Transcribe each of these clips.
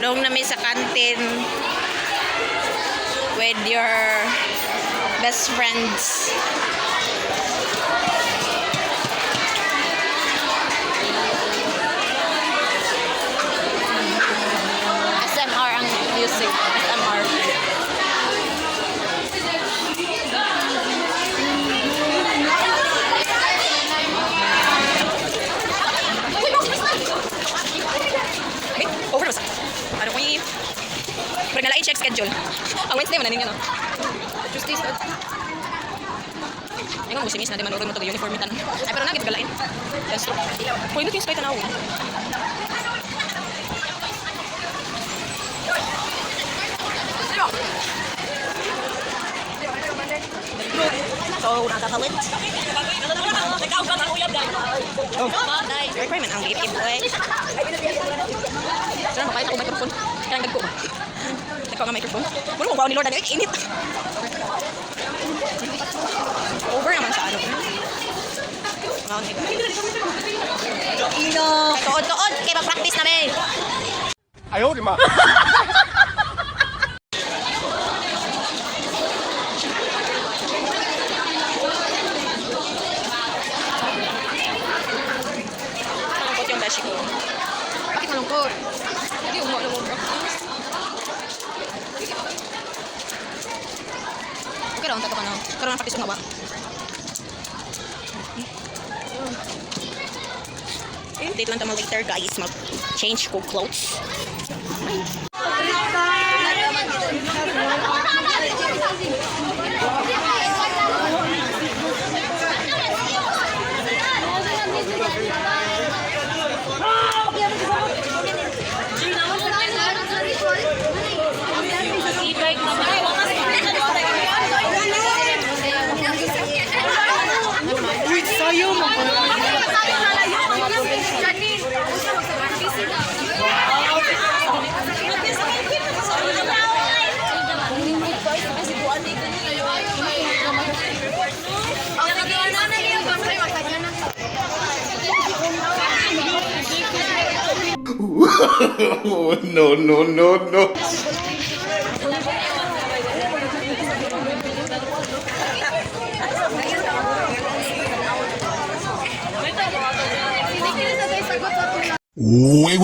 Padong namin sa canteen with your best friends. SMR ang music. SMR. Over ano ko yung pag nalain check schedule ang Wednesday man nanin nga no Tuesday start ay nga magsimis na di man urong mo ito uniform itan ay pero nagit galain that's true kung ito yung sky tanawin so nakakalit oh requirement ang gift boy sana makahit ako microphone kaya nagko ba nagko nga microphone wala mo ba ni Lord ay init over naman sa ano tuod kaya mag-practice namin ayaw di ma malungkot yung dashi ko bakit malungkot? Hindi umuha mo okay lang, tato ka na karoon ng practice ko nga ba? Date lang tama later guys mag-change ko clothes no, no, no, no. Wait.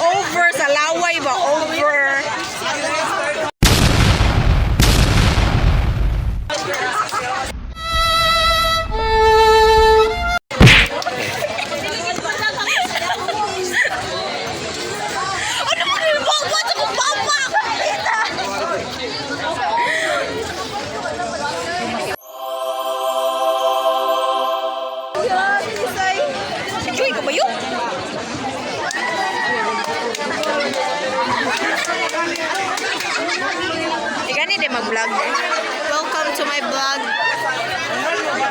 over sa laway ba over enjoy ka ba yun? Gani din mag-vlog. Welcome to my vlog.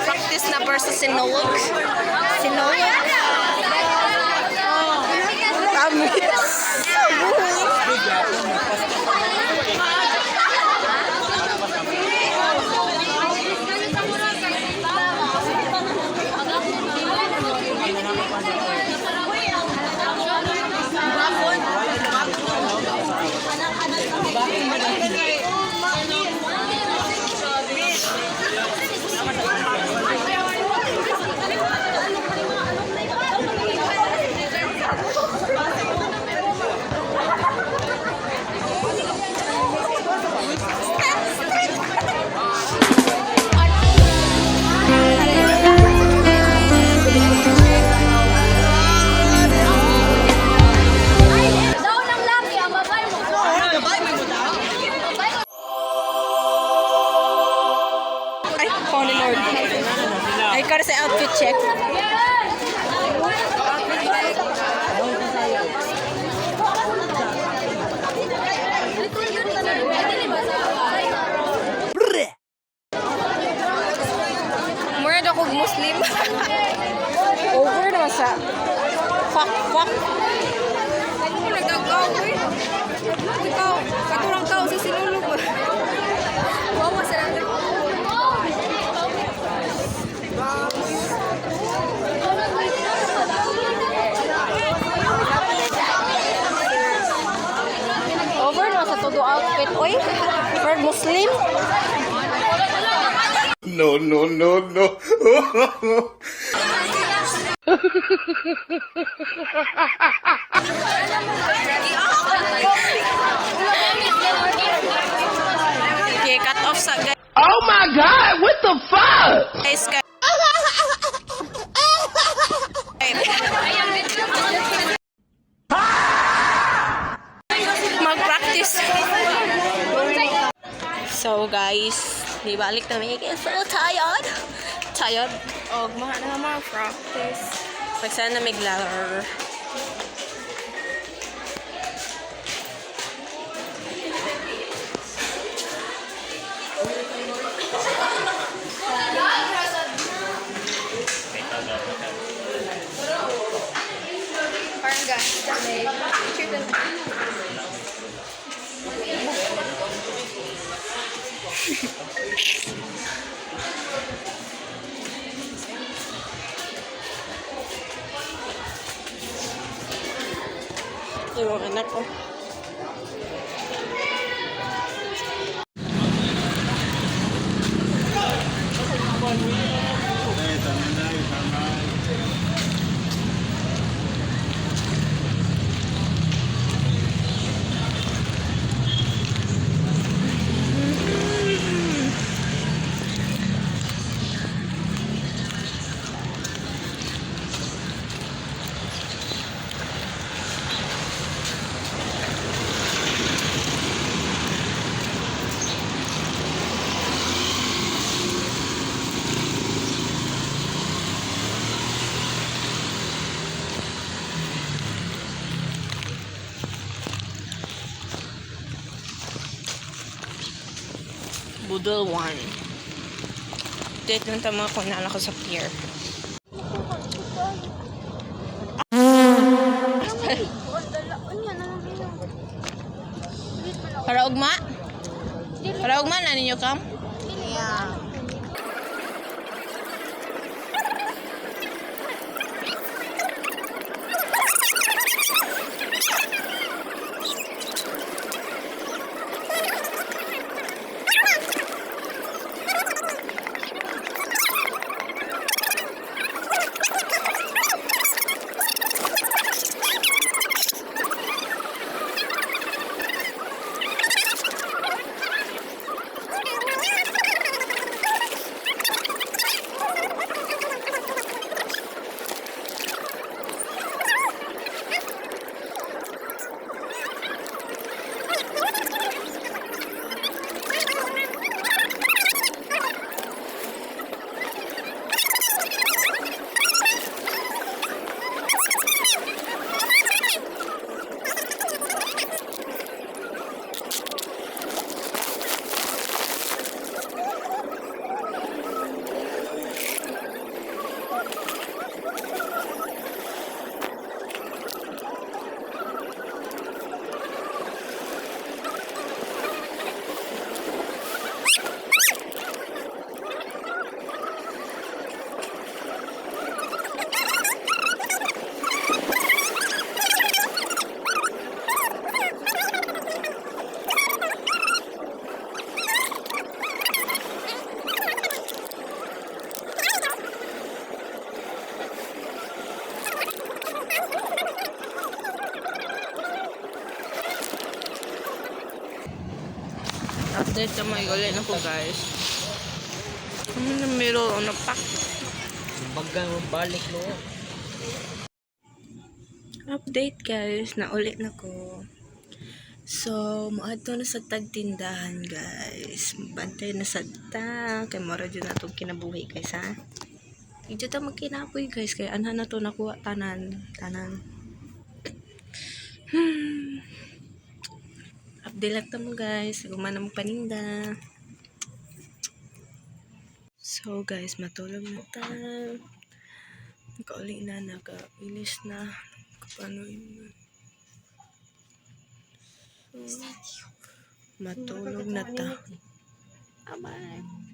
Practice na versus Sinulog. Sinulog? Tamis. ako ni Lord. Ay, ka sa outfit check. Murad ako Muslim. Over na sa fuck. Ano nagagaw eh? Ikaw, katurang tao sa sinulog. Wawa sa natin. Over na sa todo outfit. Oy, for Muslim. No, no, no, no. Okay, cut off sa guys. Oh my god, what the fuck? Mag-practice. So guys, di balik na may so tired. Tired. Og mahal na mag-practice. Pag sana miglar. Parang guys, may chicken. Yung anak ko. Budol 1. Update lang tama kung nala ko sa pier. Para ugma? Para ugma na ninyo kam? Yeah. Update na may ulit na po guys. Ano na meron na pack? Bagang balik no. Update guys, na ulit na ko. So, moadto na sa tagtindahan, guys. Bantay na sa ta. Kay mora dyan na itong kinabuhi, guys, ha? Hindi ta magkinapoy, guys. Kaya anhan na to nakuha tanan. Update lang mo, guys. Gumana mo paninda. So, guys, matulog na ta. Nakauli na, nakailis na. Kapano yun? So, matulog na ta. Bye-bye.